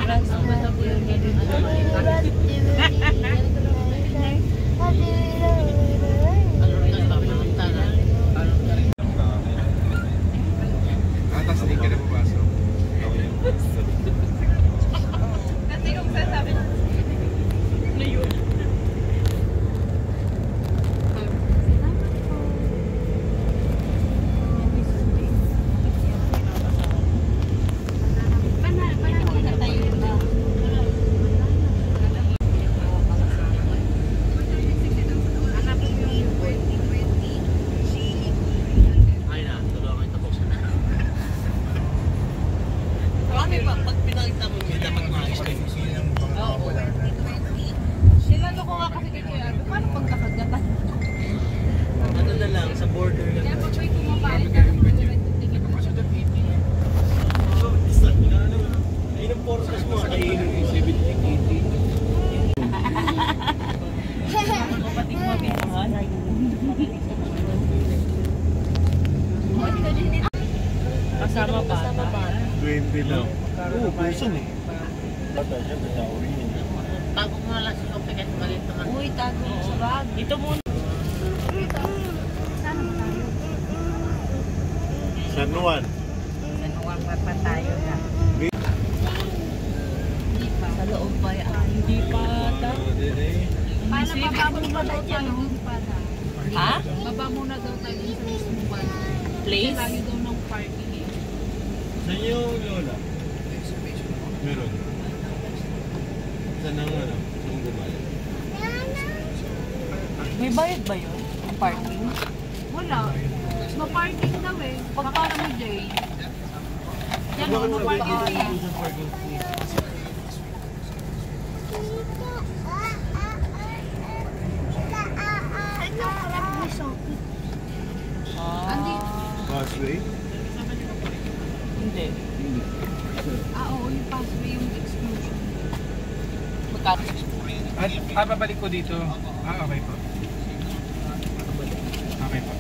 Atas hindi ka na papasok. Kasi kung sasabi na yun. Kasama pa. 20 lang. Oo, person eh. Bata siya, natawin niya. Tago mo lang si Kopikat malit naman. Uy, tago mo sa bag. Dito muna. Saan mo tayo? San Juan. San Juan pa tayo na. Hindi pa. Sa loob pa yan. Hindi pa ata. Paano baba muna daw tayo? Ha? Baba muna daw tayo sa mismo ba? Place? Layo daw ng parking eh. Saan yung Lola? Meron. Saan ang ano? Saan gumaling? May bayad ba yun? Ang parking? Wala. Ma-parking daw eh. Pagkala mo, Jay. Yan o, ma-parking eh. Busway? Hindi. Oo, yung passway, yung exclusion. Magkano? At babalik ko dito. Okay po. Okay po.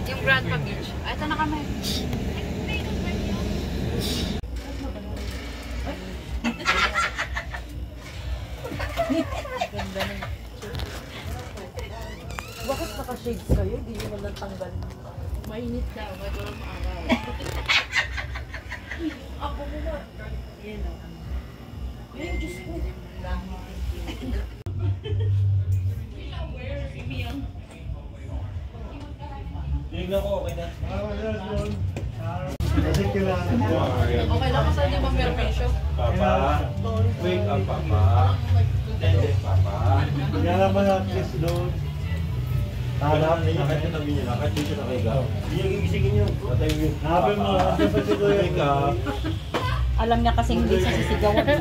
Yung Grandpa Beach. Ito na kami. Bakit naka-shades kayo? Hindi nyo nalang tanggal. Mainit daw, ba't walang araw? Ako muna. Yan o. Ay, Diyos ko. Tingnan ko, okay na. Okay lang kasi hindi mo permission. Papa, wake up, Papa. Tende, Papa. Kaya naman ang kiss doon. Hanap na niya, kahit tabi niya na, kahit dito nakahiga. Hindi niya gigisingin niyo. Patay mo yun. Habi mo, ando pa si Kuya. Wake up. Alam niya kasing hindi sa sisigawan.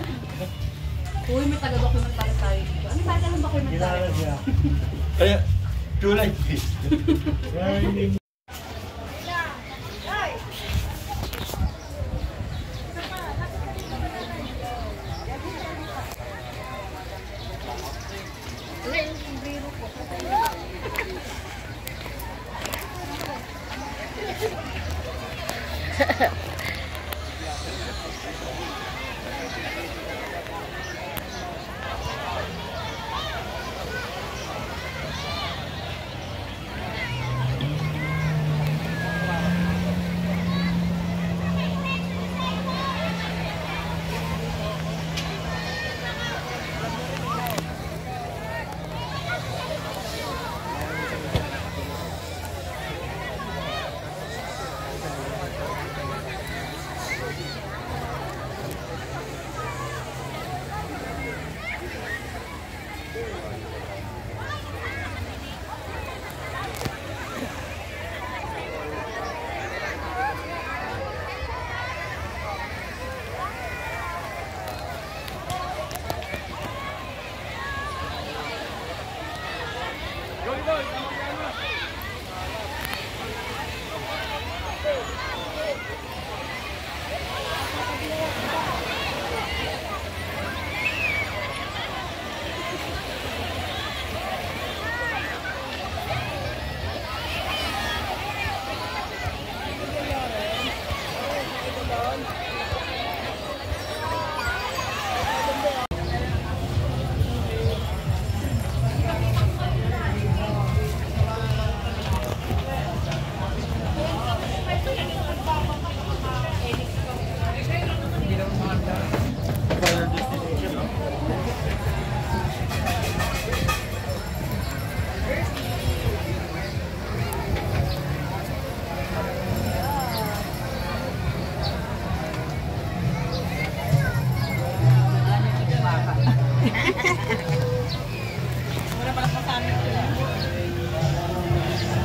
Uy, may taga-documentary tayo dito. Ano tayo ng documentary? Kilala siya. Kaya, true like this. Kaya hindi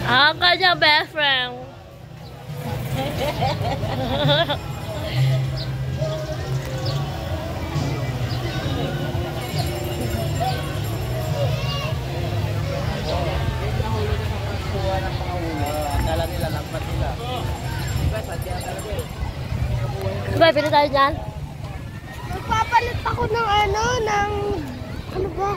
Ang kanyang best friend. Diba, pili tayo dyan? Magpapalit ako ng ano ba?